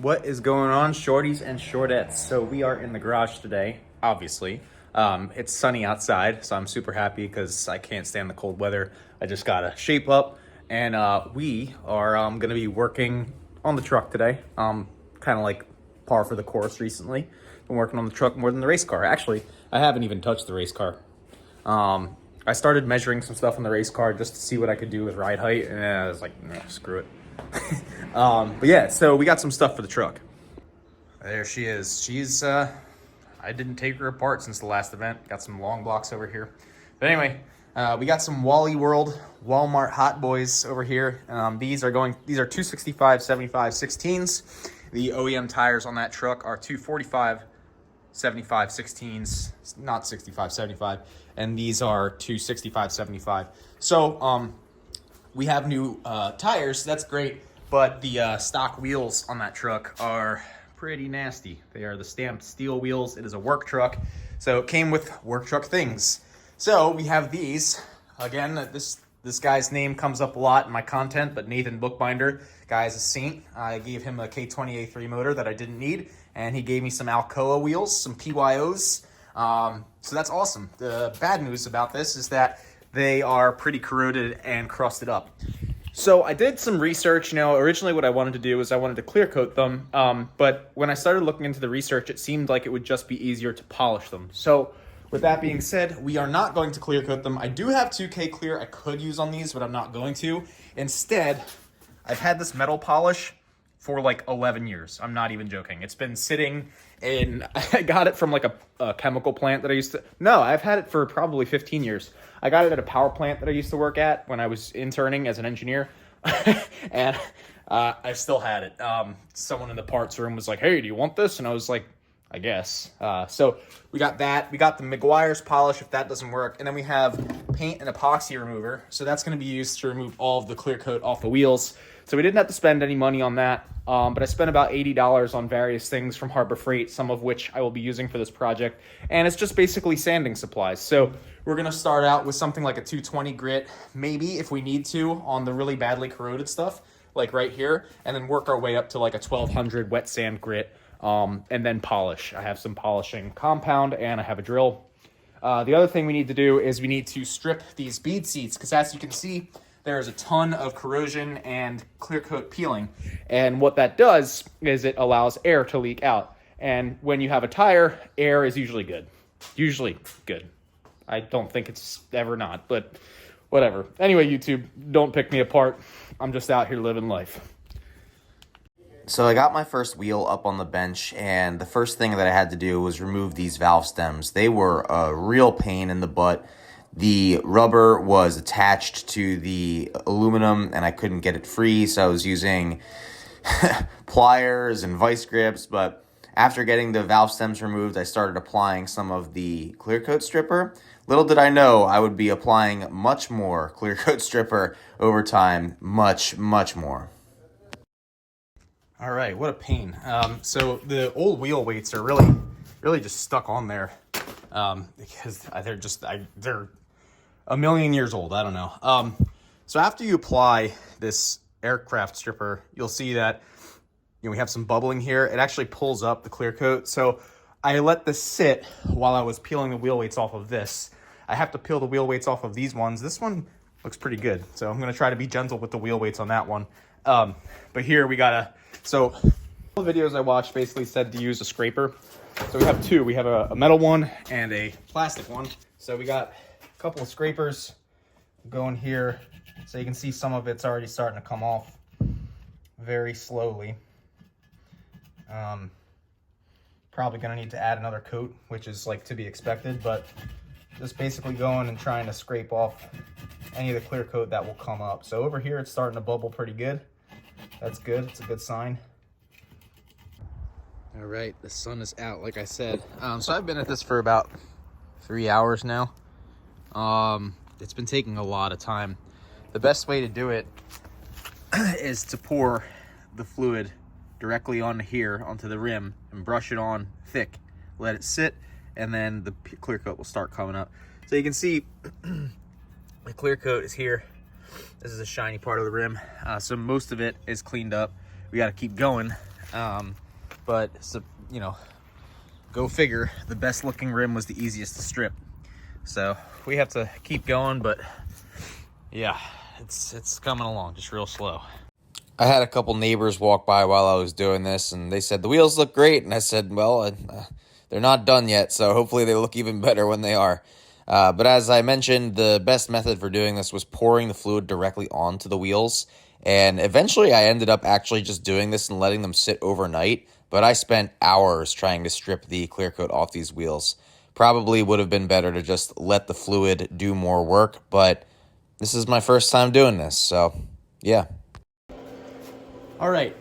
What is going on, shorties and shortettes? So we are in the garage today, obviously. It's sunny outside, so I'm super happy because I can't stand the cold weather. I just gotta shape up, and we are gonna be working on the truck today. Kind of like par for the course recently. Been working on the truck more than the race car. Actually, I haven't even touched the race car. I started measuring some stuff on the race car just to see what I could do with ride height, and I was like, nah, screw it. But yeah, so we got some stuff for the truck. There she is. I didn't take her apart since the last event. Got some long blocks over here. But anyway, we got some Wally World Walmart Hot Boys over here. These are 265 75 16s. The OEM tires on that truck are 245 75 16s, not 65 75, and these are 265 75. So we have new tires. That's great, but the stock wheels on that truck are pretty nasty. They are the stamped steel wheels. It is a work truck, so it came with work truck things. So we have these. Again, this guy's name comes up a lot in my content, but Nathan Bookbinder, guy is a saint. I gave him a K20A3 motor that I didn't need, and he gave me some Alcoa wheels, some PYOs. So that's awesome. The bad news about this is that they are pretty corroded and crusted up. So I did some research. Originally what I wanted to do was I wanted to clear coat them, but when I started looking into the research, it seemed like it would just be easier to polish them. So with that being said, we are not going to clear coat them. I do have 2K clear I could use on these, but I'm not going to. Instead, I've had this metal polish for like 11 years. I'm not even joking. It's been sitting in, I got it from like a chemical plant that I used to, no, I've had it for probably 15 years. I got it at a power plant that I used to work at when I was interning as an engineer. And I still had it. Someone in the parts room was like, hey, do you want this? And I was like, I guess. So we got that. We got the Meguiar's polish if that doesn't work. And then we have paint and epoxy remover. So that's going to be used to remove all of the clear coat off the wheels. So we didn't have to spend any money on that. But I spent about $80 on various things from Harbor Freight, some of which I will be using for this project. And it's just basically sanding supplies. So we're going to start out with something like a 220 grit, maybe if we need to, on the really badly corroded stuff, like right here, and then work our way up to like a 1200 wet sand grit. And then polish. I have some polishing compound and I have a drill. The other thing we need to do is we need to strip these bead seats because as you can see, there's a ton of corrosion and clear coat peeling. And what that does is it allows air to leak out. And when you have a tire, air is usually good. Usually good. I don't think it's ever not, but whatever. Anyway, YouTube, don't pick me apart. I'm just out here living life. So I got my first wheel up on the bench, and the first thing that I had to do was remove these valve stems. They were a real pain in the butt. The rubber was attached to the aluminum, and I couldn't get it free, so I was using pliers and vice grips. But after getting the valve stems removed, I started applying some of the clear coat stripper. Little did I know I would be applying much more clear coat stripper over time, much more. All right, what a pain. So the old wheel weights are really just stuck on there because they're a million years old. I don't know. So after you apply this aircraft stripper, you'll see that we have some bubbling here. It actually pulls up the clear coat. So I let this sit while I was peeling the wheel weights off of this. I have to peel the wheel weights off of these ones. This one looks pretty good, so I'm going to try to be gentle with the wheel weights on that one. But here we gotta. So all the videos I watched basically said to use a scraper. So we have two. We have a metal one and a plastic one. So we got a couple of scrapers going here. So you can see some of it's already starting to come off very slowly. Probably gonna need to add another coat, which is like to be expected, but just basically going and trying to scrape off any of the clear coat that will come up. So over here it's starting to bubble pretty good. That's good. It's a good sign. All right, the sun is out, like I said. So I've been at this for about 3 hours now. It's been taking a lot of time. The best way to do it is to pour the fluid directly onto here, onto the rim, and brush it on thick. Let it sit, and then the clear coat will start coming up. So you can see the clear coat is here. This is a shiny part of the rim. So most of it is cleaned up. We got to keep going. But so, you know, go figure. The best looking rim was the easiest to strip. So we have to keep going, but yeah, it's coming along just real slow. I had a couple neighbors walk by while I was doing this, and they said, the wheels look great. And I said, well, they're not done yet, so hopefully they look even better when they are. But as I mentioned, the best method for doing this was pouring the fluid directly onto the wheels. And eventually I ended up actually just doing this and letting them sit overnight. But I spent hours trying to strip the clear coat off these wheels. Probably would have been better to just let the fluid do more work, but this is my first time doing this, so yeah. All right,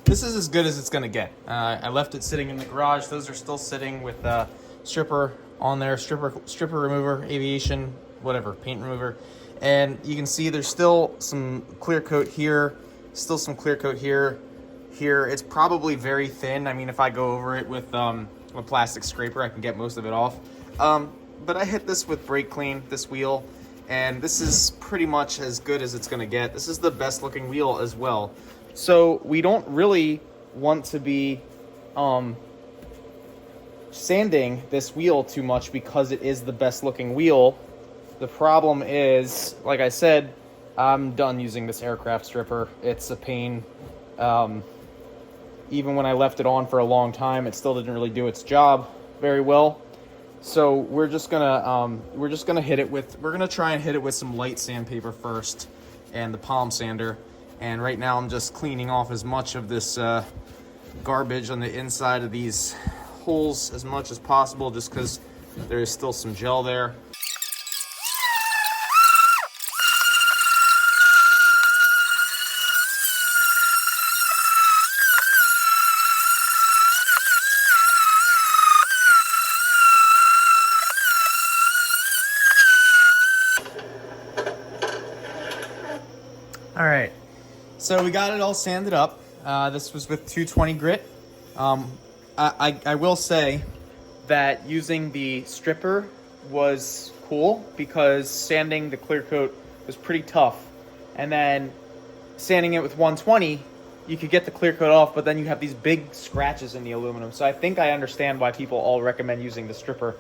this is as good as it's gonna get. I left it sitting in the garage. Those are still sitting with stripper on there, stripper remover, aviation, whatever, paint remover. And you can see there's still some clear coat here, still some clear coat here. It's probably very thin. I mean, if I go over it with a plastic scraper, I can get most of it off. But I hit this with brake clean, this wheel, and this is pretty much as good as it's gonna get. This is the best looking wheel as well. So we don't really want to be sanding this wheel too much because it is the best looking wheel. The problem is, like I said, I'm done using this aircraft stripper. It's a pain. Even when I left it on for a long time, it still didn't really do its job very well. So we're just gonna hit it with, we're gonna try and hit it with some light sandpaper first and the palm sander. And right now I'm just cleaning off as much of this garbage on the inside of these holes as much as possible, just because there is still some gel there. All right, so we got it all sanded up. This was with 220 grit. I will say that using the stripper was cool because sanding the clear coat was pretty tough. And then sanding it with 120, you could get the clear coat off, but then you have these big scratches in the aluminum. So I think I understand why people all recommend using the stripper.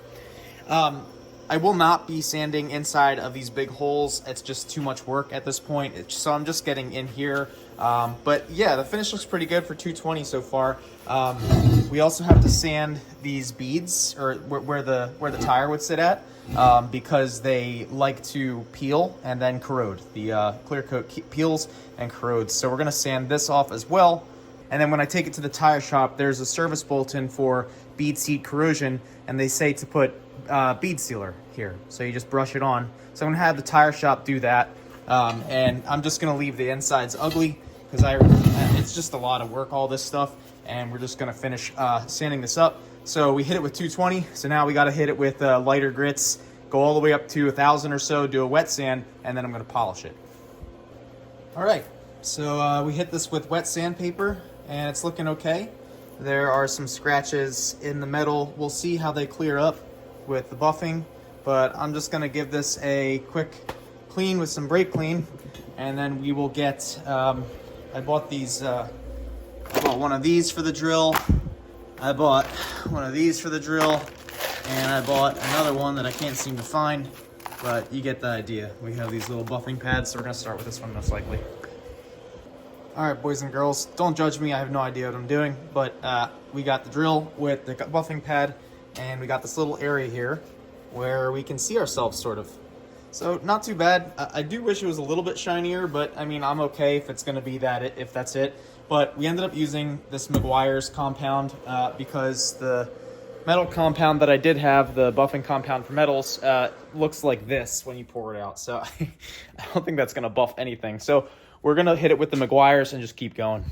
I will not be sanding inside of these big holes. It's just too much work at this point. So I'm just getting in here. But yeah, the finish looks pretty good for 220 so far. We also have to sand these beads, or where the tire would sit at, because they like to peel and then corrode. The clear coat peels and corrodes. So we're gonna sand this off as well. And then when I take it to the tire shop, there's a service bulletin for bead seed corrosion, and they say to put bead sealer here. So you just brush it on. So I'm gonna have the tire shop do that. And I'm just gonna leave the insides ugly because it's just a lot of work, all this stuff. And we're just gonna finish sanding this up. So we hit it with 220. So now we gotta hit it with lighter grits, go all the way up to 1,000 or so, do a wet sand, and then I'm gonna polish it. All right, so we hit this with wet sandpaper and it's looking okay. There are some scratches in the metal. We'll see how they clear up with the buffing, but I'm just gonna give this a quick clean with some brake clean, and then we will get, I bought these, I bought one of these for the drill, I bought one of these for the drill, and I bought another one that I can't seem to find, but you get the idea. We have these little buffing pads, so we're gonna start with this one most likely. All right, boys and girls, don't judge me. I have no idea what I'm doing, but we got the drill with the buffing pad, and we got this little area here where we can see ourselves, sort of. So not too bad. I do wish it was a little bit shinier, but I mean, I'm okay if it's gonna be that, if that's it. But we ended up using this Meguiar's compound because the metal compound that I did have, the buffing compound for metals, looks like this when you pour it out. So I don't think that's gonna buff anything. So we're gonna hit it with the Meguiar's and just keep going.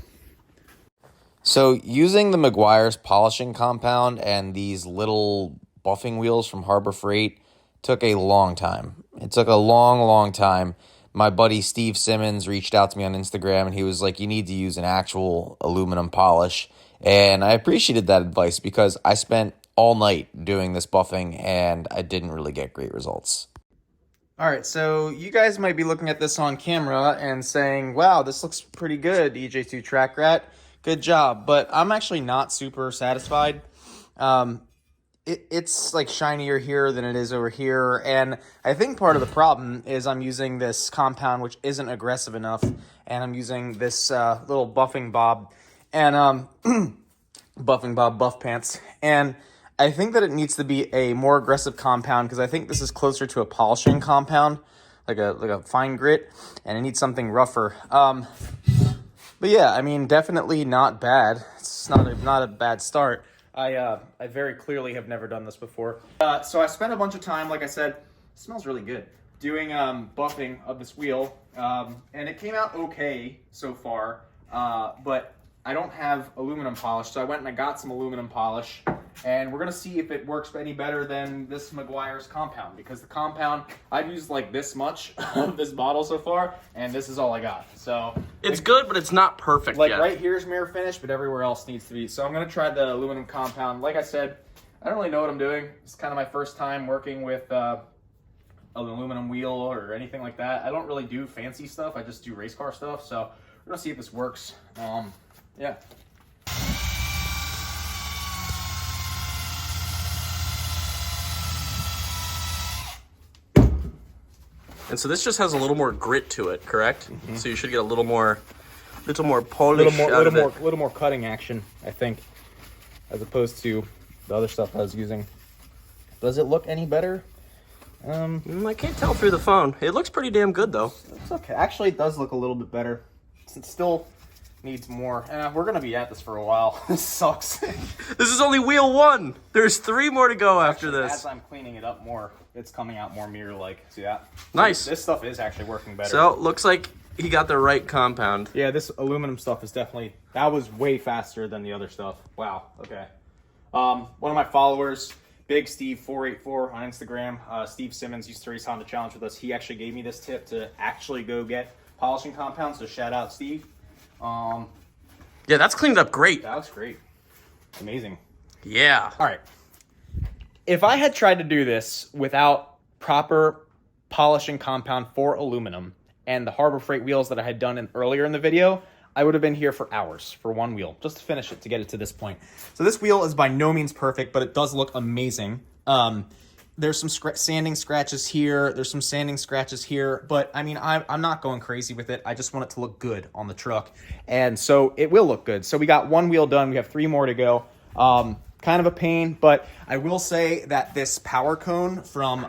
So using the Meguiar's polishing compound and these little buffing wheels from Harbor Freight took a long time. It took a long time. My buddy Steve Simmons reached out to me on Instagram and he was like, you need to use an actual aluminum polish. And I appreciated that advice because I spent all night doing this buffing and I didn't really get great results. All right, so you guys might be looking at this on camera and saying, wow, this looks pretty good, EJ2 Track Rat, Good job. But I'm actually not super satisfied. It's like shinier here than it is over here. And I think part of the problem is I'm using this compound which isn't aggressive enough. And I'm using this little Buffing Bob and Buffing Bob Buff Pants. And I think that it needs to be a more aggressive compound because I think this is closer to a polishing compound, like a fine grit, and it needs something rougher. But yeah, I mean, definitely not bad. It's not a bad start. I very clearly have never done this before. So I spent a bunch of time, like I said, it smells really good, doing buffing of this wheel, and it came out okay so far, but I don't have aluminum polish, so I went and I got some aluminum polish, and we're going to see if it works any better than this Meguiar's compound, because the compound, I've used like this much of this bottle so far, and this is all I got. So it's good, but it's not perfect like yet. Right here's mirror finish, but everywhere else needs to be. So I'm going to try the aluminum compound. Like I said, I don't really know what I'm doing. It's kind of my first time working with an aluminum wheel or anything like that. I don't really do fancy stuff. I just do race car stuff. So we're going to see if this works. Yeah. And so this just has a little more grit to it, correct? Mm-hmm. So you should get a little more polish, little more cutting action, I think, as opposed to the other stuff I was using. Does it look any better? I can't tell through the phone. It looks pretty damn good though. It's okay. Actually, it does look a little bit better. It still needs more. We're gonna be at this for a while. This sucks. This is only wheel 1. There's 3 more to go after this. As I'm cleaning it up more, it's coming out more mirror-like. See that? Nice. This stuff is actually working better. So looks like he got the right compound. Yeah, this aluminum stuff is definitely, that was way faster than the other stuff. Wow. Okay. One of my followers, Big Steve 484 on Instagram, Steve Simmons, used to race Honda Challenge with us. He actually gave me this tip to actually go get polishing compounds. So shout out Steve. Yeah, that's cleaned up great. That was great. Amazing. Yeah. All right. If I had tried to do this without proper polishing compound for aluminum and the Harbor Freight wheels that I had done earlier in the video, I would have been here for hours for one wheel, just to finish it, to get it to this point. So this wheel is by no means perfect, but it does look amazing. There's some sanding scratches here. There's some sanding scratches here. But, I mean, I'm not going crazy with it. I just want it to look good on the truck. And so it will look good. So we got one wheel done. We have 3 more to go. Kind of a pain, but I will say that this power cone from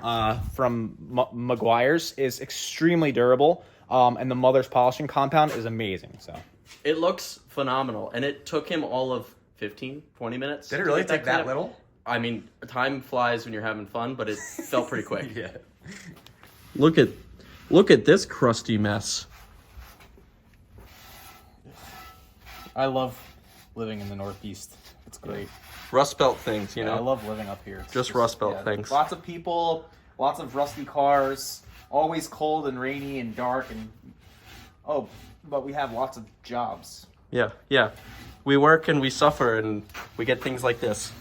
Meguiar's is extremely durable. And the Mother's polishing compound is amazing. So it looks phenomenal. And it took him all of 15, 20 minutes. Did it really take that little? I mean, time flies when you're having fun, but it felt pretty quick. Yeah. Look at this crusty mess. I love living in the Northeast. It's great. Rust Belt things, you know? I love living up here. Just Rust Belt things. Lots of people, lots of rusty cars, always cold and rainy and dark, and but we have lots of jobs. Yeah. We work and we suffer and we get things like this.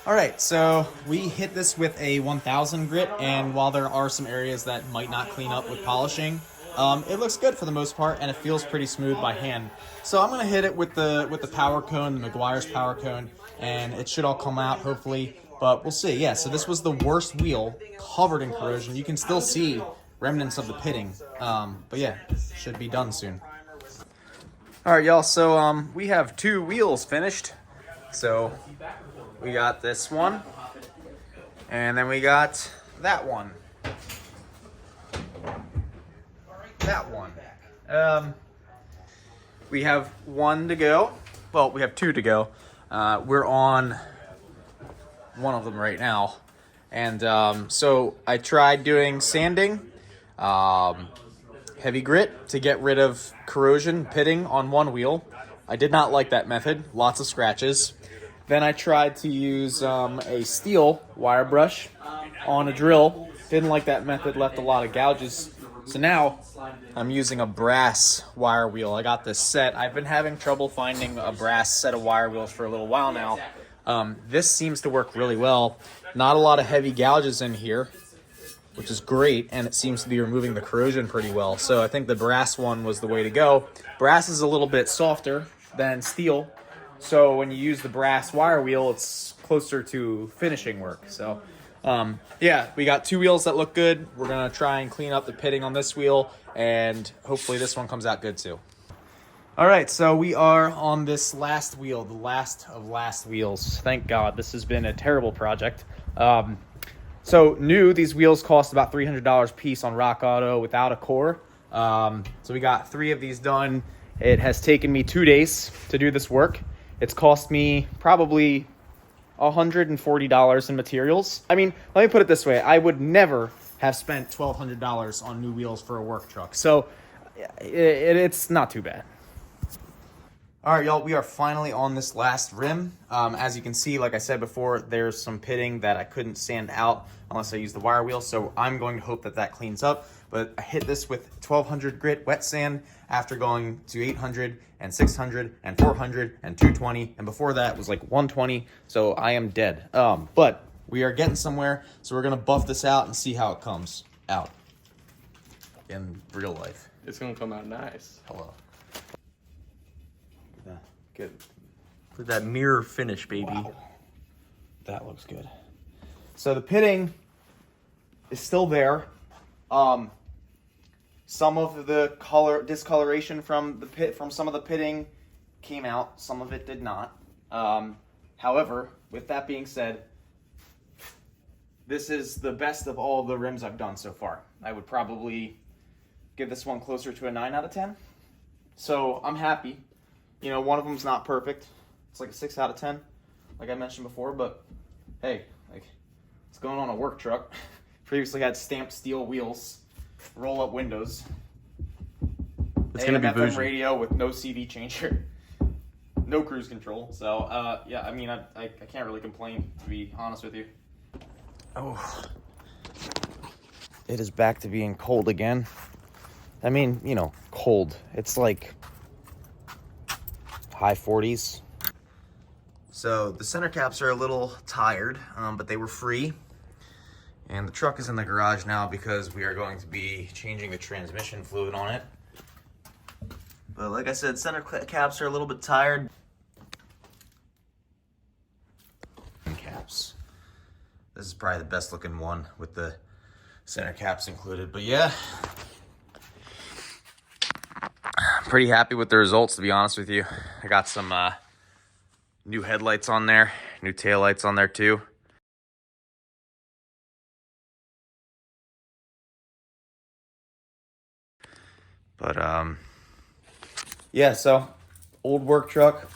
All right, so we hit this with a 1000 grit, and while there are some areas that might not clean up with polishing, it looks good for the most part, and it feels pretty smooth by hand. So I'm gonna hit it with the power cone, the Meguiar's power cone, and it should all come out hopefully. But we'll see. Yeah, so this was the worst wheel, covered in corrosion. You can still see remnants of the pitting, but yeah, should be done soon. All right, y'all. So we have 2 wheels finished. So we got this one, and then we got that one. That one. We have 1 to go. Well, we have 2 to go. We're on one of them right now. And so I tried doing sanding, heavy grit to get rid of corrosion, pitting on one wheel. I did not like that method. Lots of scratches. Then I tried to use a steel wire brush on a drill. Didn't like that method, left a lot of gouges. So now I'm using a brass wire wheel. I got this set. I've been having trouble finding a brass set of wire wheels for a little while now. This seems to work really well. Not a lot of heavy gouges in here, which is great, and it seems to be removing the corrosion pretty well. So I think the brass one was the way to go. Brass is a little bit softer, than steel. So when you use the brass wire wheel, it's closer to finishing work. So yeah, we got 2 wheels that look good. We're gonna try and clean up the pitting on this wheel, and hopefully this one comes out good too. All right, so we are on this last wheel, the last of last wheels. Thank God, this has been a terrible project. So new, these wheels cost about $300 a piece on Rock Auto without a core. So we got 3 of these done. It has taken me 2 days to do this work. It's cost me probably $140 in materials. I mean, let me put it this way. I would never have spent $1,200 on new wheels for a work truck. So it's not too bad. All right, y'all, we are finally on this last rim. As you can see, like I said before, there's some pitting that I couldn't sand out unless I use the wire wheel, so I'm going to hope that that cleans up. But I hit this with 1200 grit wet sand after going to 800 and 600 and 400 and 220, and before that was like 120, so I am dead. But we are getting somewhere, so we're gonna buff this out and see how it comes out in real life. It's gonna come out nice. Hello. Good. Look at that mirror finish, baby. Wow. That looks good. So the pitting is still there. Some of the discoloration from some of the pitting came out. Some of it did not. However, with that being said, this is the best of all the rims I've done so far. I would probably give this one closer to a 9 out of 10. So I'm happy. You know, one of them's not perfect. It's like a 6 out of 10, like I mentioned before, but hey, like, it's going on a work truck. Previously had stamped steel wheels, roll-up windows. It's gonna be AM/FM bougie. radio with no CD changer, no cruise control. So, yeah, I mean, I can't really complain, to be honest with you. Oh, it is back to being cold again. I mean, you know, cold. It's like high 40s. So the center caps are a little tired, but they were free. And the truck is in the garage now because we are going to be changing the transmission fluid on it. But like I said, center caps are a little bit tired. Caps. This is probably the best looking one with the center caps included. But yeah, pretty happy with the results, to be honest with you. I got some new headlights on there, new taillights on there too. But yeah, so old work truck,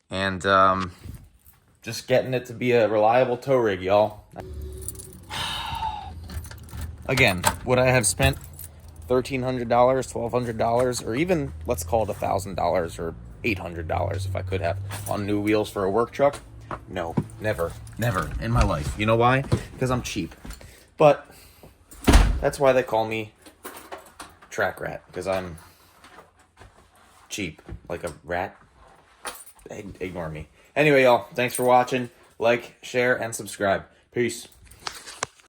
and just getting it to be a reliable tow rig, y'all. Again, would I have spent $1,300, $1,200, or even, let's call it $1,000 or $800 if I could have on new wheels for a work truck? No, never in my life. You know why? Because I'm cheap. But that's why they call me Track Rat, because I'm cheap, like a rat. Ignore me. Anyway, y'all, thanks for watching. Like, share, and subscribe. Peace.